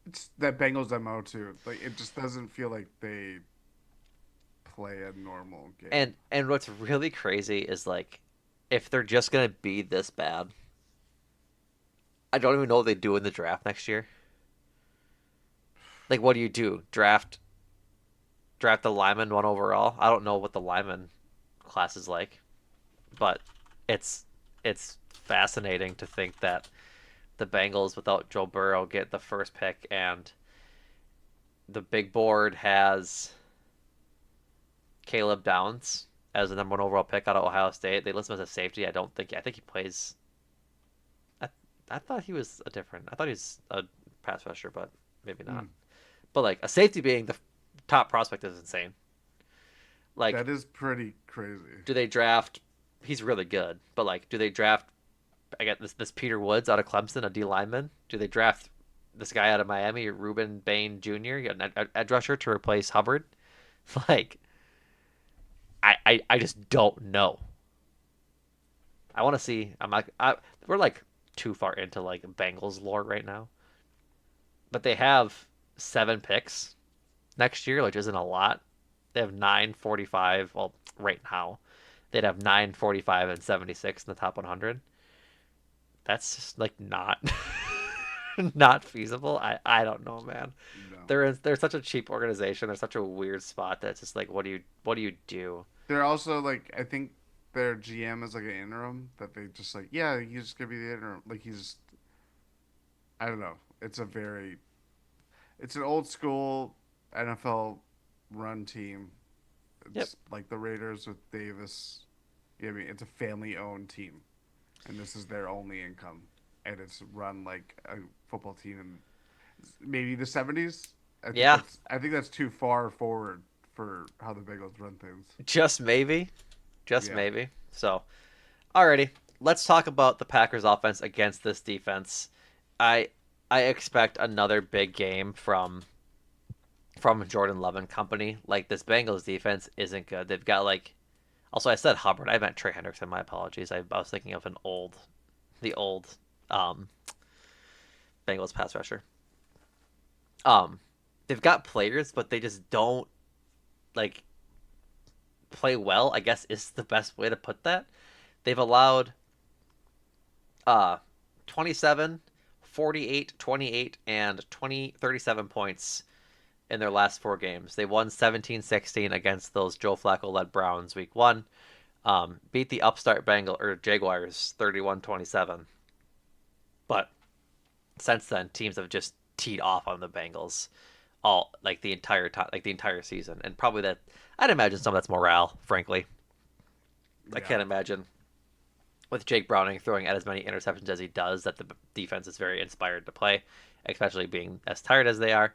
it's that Bengals MO too. Like it just doesn't feel like they play a normal game. And what's really crazy is like, if they're just gonna be this bad, I don't even know what they do in the draft next year. Like, what do you do? Draft the lineman one overall? I don't know what the lineman class is like, but it's it's fascinating to think that the Bengals without Joe Burrow get the first pick, and the big board has Caleb Downs as the number 1 overall pick out of Ohio State. They list him as a safety. I think he plays. I, I thought he was a different. I thought he was a pass rusher, but maybe not. Mm, But like a safety being the top prospect is insane. Like, that is pretty crazy. do they draft? He's really good, but like, do they draft? I got this Peter Woods out of Clemson, a D lineman. Do they draft this guy out of Miami, Ruben Bain Jr., an edge rusher to replace Hubbard? Like, I just don't know. I want to see. We're like too far into like Bengals lore right now, but they have 7 picks next year, which isn't a lot. They have 945. Well, right now, they'd have 945 and 76 in the top 100. That's just like not not feasible. I don't know, man. No, They're such a cheap organization. They're such a weird spot that it's just like, what do you do? they're also like I think their GM is like an interim that they just like yeah he's just gonna be the interim like he's I don't know it's an old school NFL run team Yep. It's like the Raiders with Davis. I mean, it's a family-owned team, and this is their only income, and it's run like a football team in maybe the '70s. Yeah. I think that's too far forward for how the Bengals run things. Just maybe. Just Yeah, maybe. So, alrighty. Let's talk about the Packers offense against this defense. I I expect another big game from Jordan Love and company. Like this Bengals defense isn't good. They've got like also I said Hubbard. I meant Trey Hendrickson. My apologies. I was thinking of the old um, Bengals pass rusher. Um, they've got players, but they just don't like play well. I guess is the best way to put that. They've allowed uh 27, 48, 28, and 37 points in their last four games. They won 17-16 against those Joe Flacco led Browns week 1. Beat the upstart Bengal or Jaguars 31-27. But since then, teams have just teed off on the Bengals all like the entire time, like the entire season, and probably that I'd imagine some of that's morale. Frankly, I yeah, can't imagine with Jake Browning throwing at as many interceptions as he does that the defense is very inspired to play, especially being as tired as they are.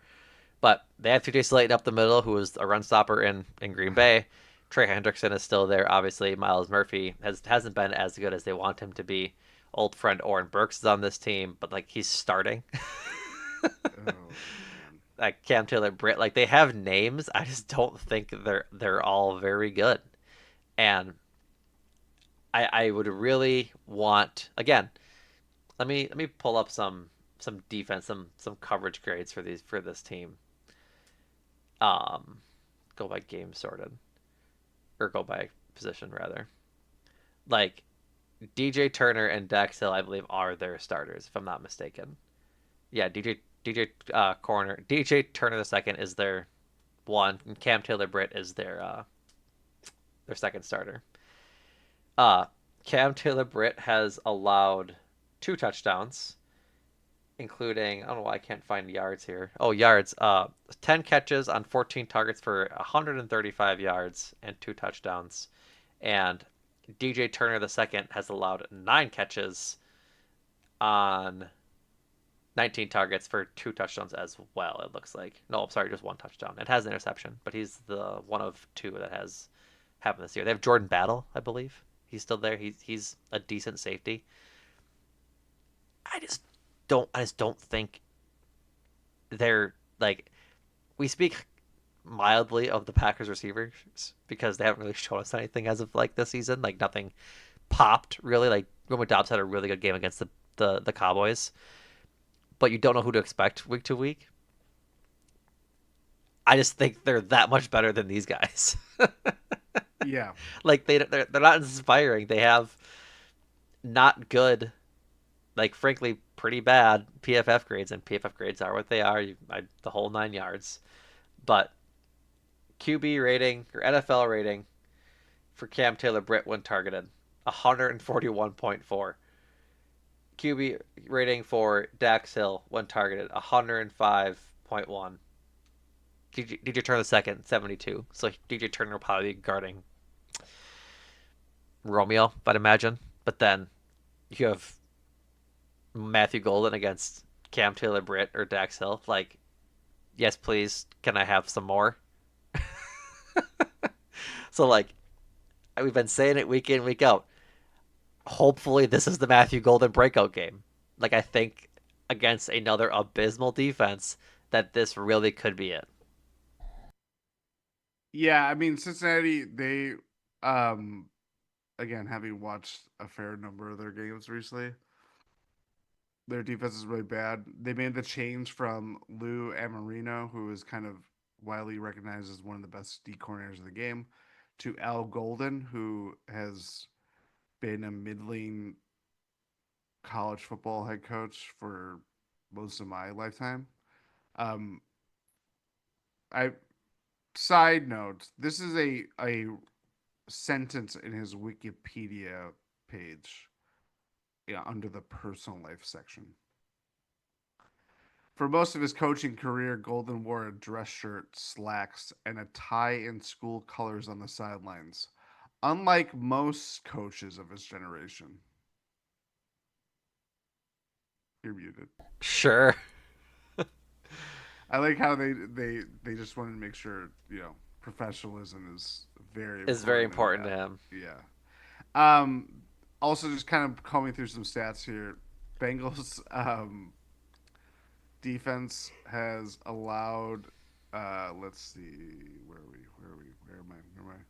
But they have TJ Slayton up the middle, who was a run stopper in Green Bay. Trey Hendrickson is still there. Obviously, Miles Murphy hasn't been as good as they want him to be. Old friend Oren Burks is on this team, but like he's starting. oh man, Like Cam Taylor Britt, like they have names. I just don't think they're all very good. And I would really want again. Let me pull up some defense, some coverage grades for this team. Um, go by game sorted or go by position rather. Like DJ Turner and Dax Hill, I believe, are their starters, if I'm not mistaken. Yeah, DJ Turner the second is their one, and Cam Taylor Britt is their second starter. Uh Cam Taylor Britt has allowed two touchdowns, including I don't know why I can't find yards here. Oh, yards. 10 catches on 14 targets for 135 yards and two touchdowns. And DJ Turner the second has allowed 9 catches on 19 targets for two touchdowns as well. It looks like no, I'm sorry, just one touchdown. It has an interception, but he's the one of two that has happened this year. They have Jordan Battle, I believe. He's still there. He's a decent safety. I just don't think they're like we speak mildly of the Packers receivers because they haven't really shown us anything as of like this season. Like nothing popped really. Like Romeo Dobbs had a really good game against the Cowboys, but you don't know who to expect week to week. I just think they're that much better than these guys. yeah, Like they're not inspiring. They have not good, like frankly pretty bad PFF grades, and PFF grades are what they are. The whole 9 yards. But QB rating or NFL rating for Cam Taylor Britt when targeted 141.4. QB rating for Dax Hill when targeted 105.1. DJ Turner the second 72. So DJ Turner will probably be guarding Romeo, I'd imagine. But then you have Matthew Golden against Cam Taylor Britt or Dax Hill. Like, yes, please, can I have some more? So like we've been saying it week in, week out. Hopefully this is the Matthew Golden breakout game. Like I think against another abysmal defense that this really could be it. yeah. I mean, Cincinnati, they, um, again, having watched a fair number of their games recently, their defense is really bad. They made the change from Lou Amarino, who is kind of widely recognized as one of the best D coordinators of the game, to Al Golden, who has been a middling college football head coach for most of my lifetime. Um, I side note, this is a sentence in his Wikipedia page, yeah, under the personal life section. For most of his coaching career, Golden wore a dress shirt, slacks, and a tie in school colors on the sidelines, unlike most coaches of his generation. You're muted. Sure. I like how they just wanted to make sure professionalism is very Is very important in important to that. him. Yeah. Um. Also, just kind of combing through some stats here. Bengals defense has allowed. Let's see. Where are we? Where are we? Where am I? Where am I?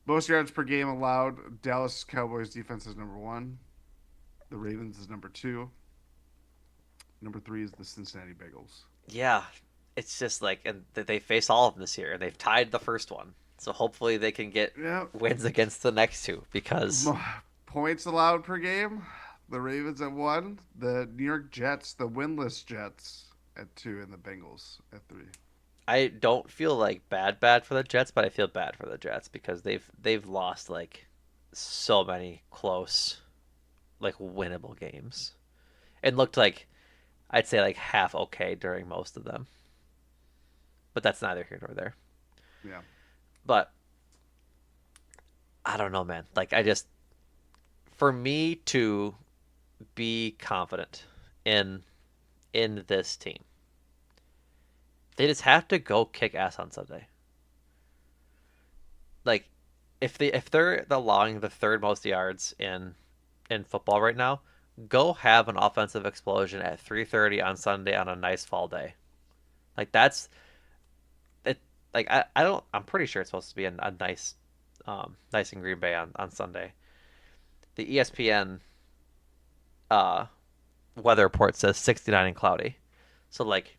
Most yards per game allowed. Dallas Cowboys defense is number one. The Ravens is number two. Number three is the Cincinnati Bengals. Yeah, it's just like, and they face all of them this year, and they've tied the first one. So hopefully they can get Yeah. wins against the next two because Points allowed per game. The Ravens at one. The New York Jets, the winless Jets, at two, and the Bengals at three. I don't feel like bad for the Jets, but I feel bad for the Jets because they've lost like so many close, like winnable games. It looked like I'd say like half okay during most of them, but that's neither here nor there. Yeah. But I don't know, man. Like I just for me to be confident in this team, they just have to go kick ass on Sunday. Like if they're allowing the third most yards in football right now, go have an offensive explosion at 3:30 on Sunday on a nice fall day. Like that's it. Like I don't. I'm pretty sure it's supposed to be a nice, nice in Green Bay on Sunday. The ESPN uh weather report says 69 and cloudy. So like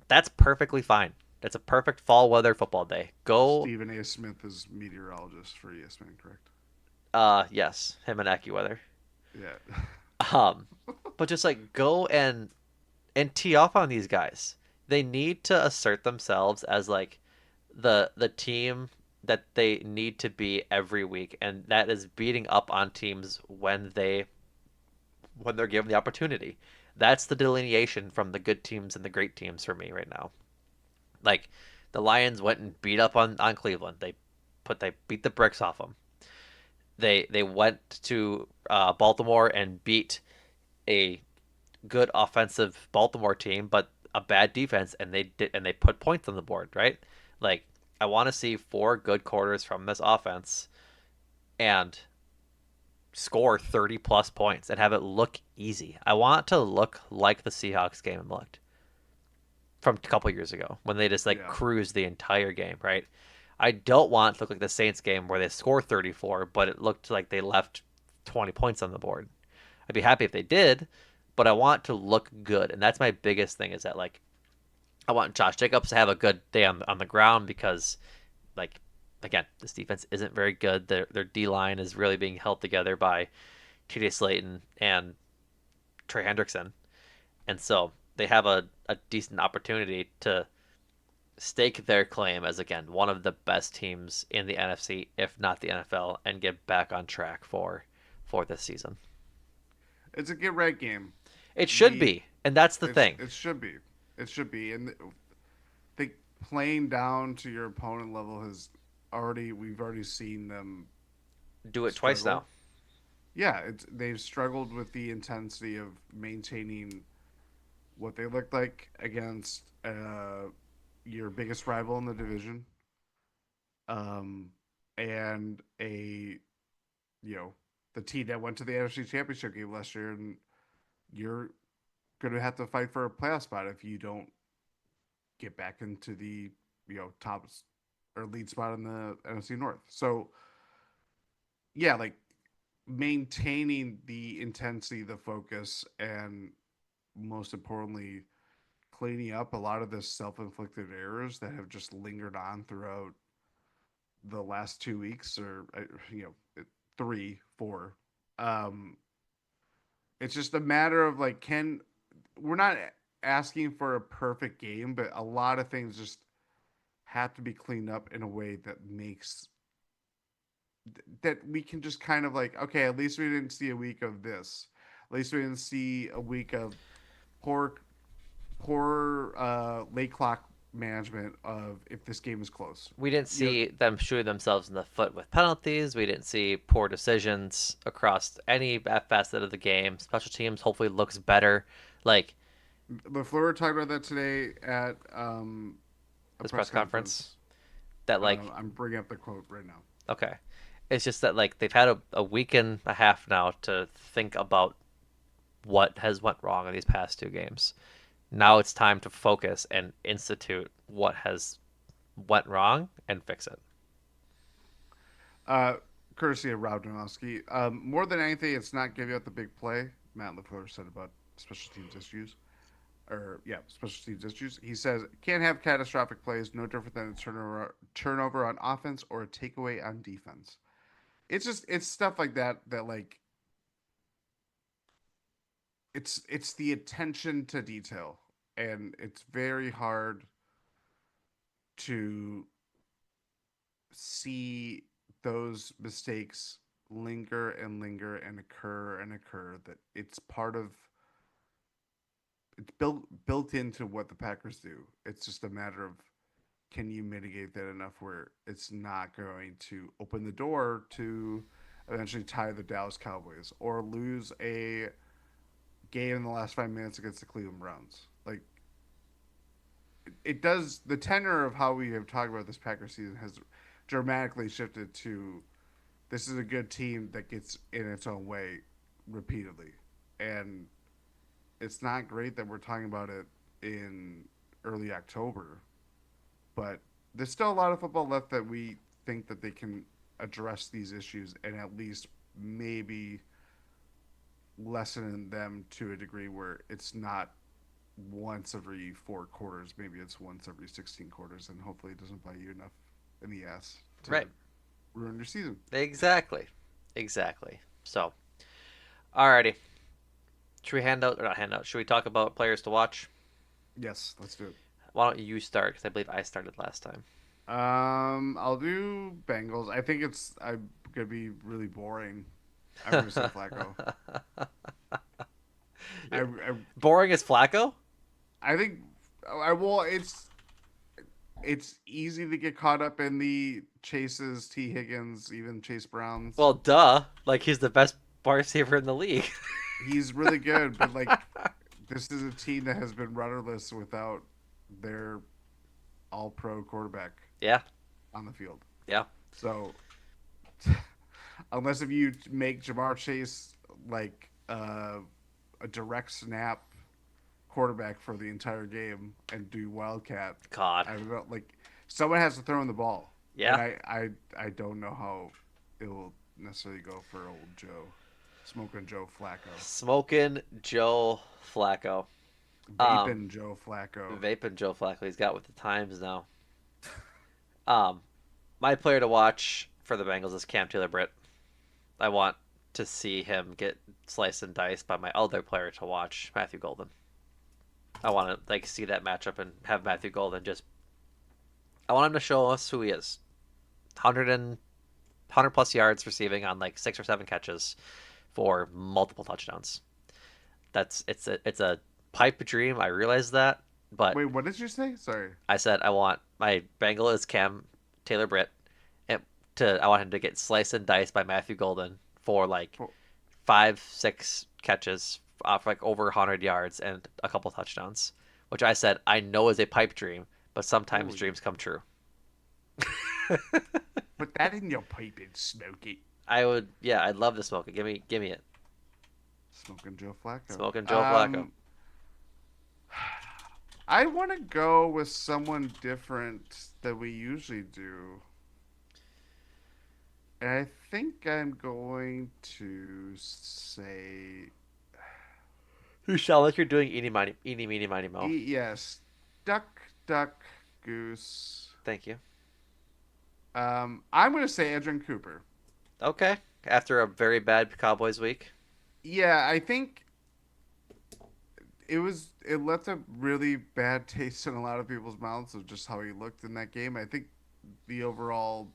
that's perfectly fine. That's a perfect fall weather football day. Go. Stephen A. Smith is meteorologist for ESPN, correct? Yes, him and AccuWeather. Yeah. Um, but just like go and tee off on these guys. They need to assert themselves as like the team that they need to be every week, and that is beating up on teams when they're given the opportunity. That's the delineation from the good teams and the great teams for me right now. Like the Lions went and beat up on Cleveland. They beat the bricks off them. They went to Baltimore and beat a good offensive Baltimore team, but a bad defense, and they put points on the board, right? Like I want to see four good quarters from this offense and score 30 plus points and have it look easy. I want to look like the Seahawks game looked from a couple years ago when they just like Yeah. cruised the entire game, right? I don't want it to look like the Saints game where they score 34, but it looked like they left 20 points on the board. I'd be happy if they did, but I want to look good, and that's my biggest thing. Is that like I want Josh Jacobs to have a good day on the ground because like again, this defense isn't very good. Their D line is really being held together by TJ Slayton and Trey Hendrickson, and so they have a decent opportunity to stake their claim as again one of the best teams in the NFC, if not the NFL, and get back on track for this season. It's a get right game. It should The be, and that's the it's thing. it should be. It should be. And I think playing down to your opponent level has we've already seen them Do it twice now. struggle. Yeah, they've struggled with the intensity of maintaining what they looked like against your biggest rival in the division, um, and you know the team that went to the NFC Championship game last year, and you're going to have to fight for a playoff spot if you don't get back into the top or lead spot in the NFC North. So yeah, like maintaining the intensity, the focus, and most importantly, cleaning up a lot of the self-inflicted errors that have just lingered on throughout the last 2 weeks or three, four. Um, it's just a matter of like, can we're not asking for a perfect game, but a lot of things just have to be cleaned up in a way that makes that we can just kind of like, okay, at least we didn't see a week of this. At least we didn't see a week of poor poor late clock management of if this game is close. We didn't You know, see them shooting themselves in the foot with penalties. We didn't see poor decisions across any facet of the game. Special teams hopefully looks better. Like LaFleur talked about that today at a this press press conference, conference. that like I'm bringing up the quote right now. okay, it's just that like they've had a week and a half now to think about what has went wrong in these past two games. Now it's time to focus and institute what has went wrong and fix it. Uh, Courtesy of Rob Donowski. More than anything, it's not giving up the big play. Matt LaFleur said about special teams issues. Or, yeah, special teams issues. He says, can't have catastrophic plays, no different than a turnover on offense or a takeaway on defense. It's stuff like that that, like, it's the attention to detail. And it's very hard to see those mistakes linger and linger and occur that it's part of it's built into what the Packers do. It's just a matter of can you mitigate that enough where it's not going to open the door to eventually tie the Dallas Cowboys or lose a game in the last 5 minutes against the Cleveland Browns. Like it does the tenor of how we have talked about this Packers season has dramatically shifted to this is a good team that gets in its own way repeatedly. And it's not great that we're talking about it in early October, but there's still a lot of football left that we think that they can address these issues and at least maybe lessen them to a degree where it's not once every 4 quarters. Maybe it's once every 16 quarters, and hopefully it doesn't bite you enough in the ass Right. to ruin your season. Exactly. Exactly. So, alrighty. Should we hand out or not hand out? Should we talk about players to watch? Yes, let's do it. Why don't you start? Because I believe I started last time. I'll do Bengals. I think I'm gonna be really boring. I'm gonna say Flacco. Boring as Flacco? I think I will. It's easy to get caught up in the chases, T Higgins, even Chase Browns. Well, duh. Like he's the best bar receiver in the league. He's really good, but like this is a team that has been rudderless without their All-Pro quarterback Yeah. on the field. Yeah. So unless if you make Jamar Chase like a direct snap quarterback for the entire game and do wildcat. God. I don't know, like someone has to throw in the ball, and Yeah. I don't know how it will necessarily go for old Joe, smoking Joe Flacco, Smoking Joe Flacco. Um, vaping Joe Flacco. Vaping Joe Flacco. He's got with the times now. Um, my player to watch for the Bengals is Cam Taylor-Britt. I want to see him get sliced and diced by my other player to watch, Matthew Golden. I want to like see that matchup and have Matthew Golden just. I want him to show us who he is. 100 plus yards receiving on like 6 or 7 catches for multiple touchdowns. It's a pipe dream. I realize that, but Wait, what did you say? Sorry. I said I want my Bengal is Cam Taylor-Britt, and I want him to get sliced and diced by Matthew Golden for like For, 5, 6 catches off like over 100 yards and a couple touchdowns, which I said I know is a pipe dream, but sometimes oh, dreams come true. put that in your pipe and smoke it. I would, yeah, I'd love to smoke it. Give me it. Smoking Joe Flacco. Smoking Joe Flacco. I want to go with someone different than we usually do. And I think I'm going to say You sound like you're doing eeny, meeny, miny, mo. yes, duck, duck, goose. Thank you. I'm going to say Edrin Cooper. Okay. After a very bad Cowboys week. Yeah, I think it left a really bad taste in a lot of people's mouths of just how he looked in that game. I think the overall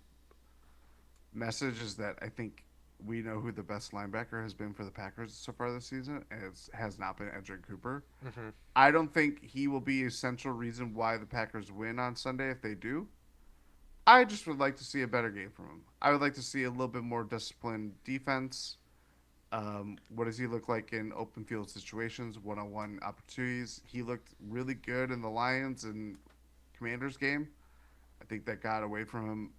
message is that I think we know who the best linebacker has been for the Packers so far this season, and it has not been Edgerrin Cooper. Mm-hmm. I don't think he will be a central reason why the Packers win on Sunday if they do. I just would like to see a better game from him. I would like to see a little bit more disciplined defense. What does he look like in open field situations, one-on-one opportunities? He looked really good in the Lions and Commanders game. I think that got away from him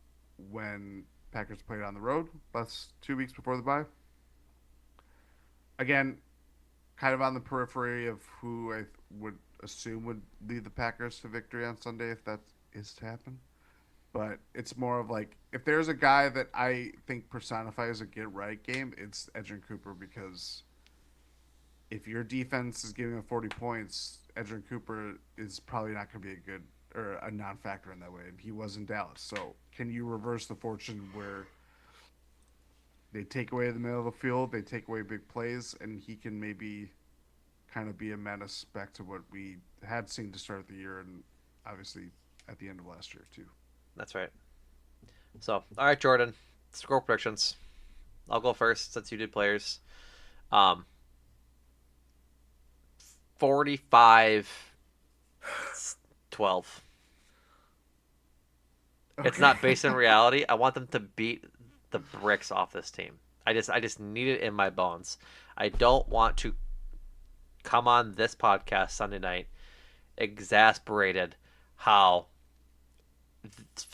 when Packers played on the road last 2 weeks before the bye. Again, kind of on the periphery of who I would assume would lead the Packers to victory on Sunday if that is to happen. But it's more of like if there's a guy that I think personifies a get right game, it's Edgerrin Cooper because if your defense is giving him 40 points, Edgerrin Cooper is probably not going to be a good or a non-factor in that way. And he was in Dallas. So can you reverse the fortune where they take away the middle of the field, they take away big plays, and he can maybe kind of be a menace back to what we had seen to start the year and obviously at the end of last year too. That's right. So, all right, Jordan, score predictions. I'll go first since you did players. Um, 45-12. It's Okay. not based in reality. I want them to beat the bricks off this team. I just need it in my bones. I don't want to come on this podcast Sunday night exasperated how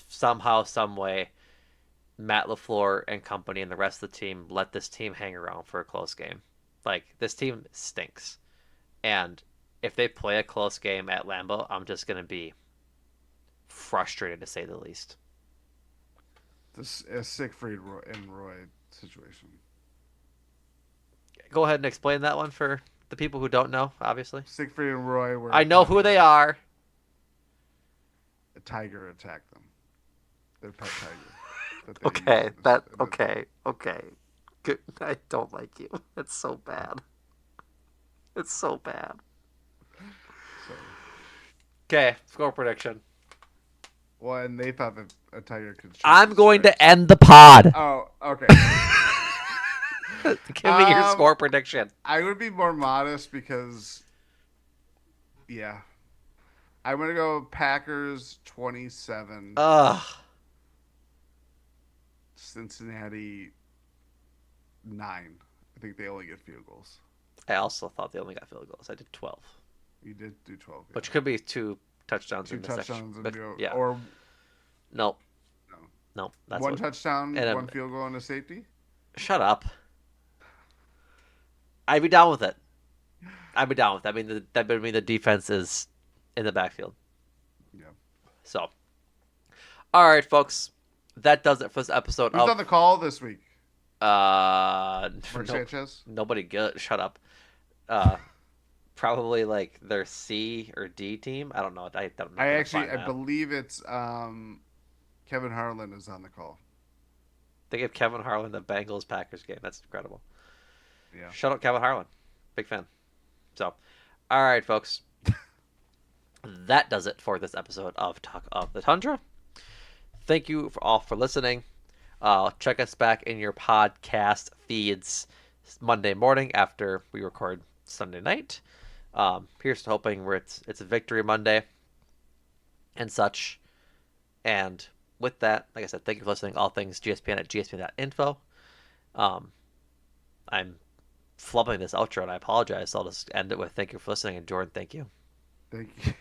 somehow, some way, Matt LaFleur and company and the rest of the team let this team hang around for a close game. Like, this team stinks. And if they play a close game at Lambeau, I'm just going to be frustrated to say the least. This a Siegfried and Roy situation. Go ahead and explain that one for the people who don't know, obviously. Siegfried and Roy were I know who talking they about are. a tiger attacked them. Their pet tiger that they use Okay, in this. that okay. Good. I don't like you. It's so bad. It's so bad. So, Okay, score prediction. well, and they thought that a tiger could shoot I'm the going to stripes. end the pod. Oh, okay. Give me your score prediction. I would be more modest because, yeah, I'm gonna go Packers 27, Ugh. Cincinnati 9. I think they only get field goals. I also thought they only got field goals. I did 12, You did do 12, yeah. which could be two touchdowns Two in the section. touchdowns and But yeah, or no, no, no, that's one what. touchdown, And one field goal, and a safety. shut up. I'd be down with it. I'd be down with it. I mean, that would mean the defense is in the backfield. Yeah. So, all right, folks, that does it for this episode Who's on of the call this week? Mark no, Sanchez. nobody good. Shut up. Uh, probably like their C or D team. I don't know. I'm not I gonna actually find I that. believe it's Kevin Harlan is on the call. They gave Kevin Harlan the Bengals Packers game. That's incredible. Yeah. Shut up, Kevin Harlan. Big fan. So, all right, folks. That does it for this episode of Talk of the Tundra. Thank you all for listening. Check us back in your podcast feeds Monday morning after we record Sunday night. Here's to hoping it's a victory Monday and such. And with that, like I said, thank you for listening. All things GSPN at gspn.info. Um, I'm flubbing this outro and I apologize. So I'll just end it with thank you for listening. And Jordan, thank you. Thank you.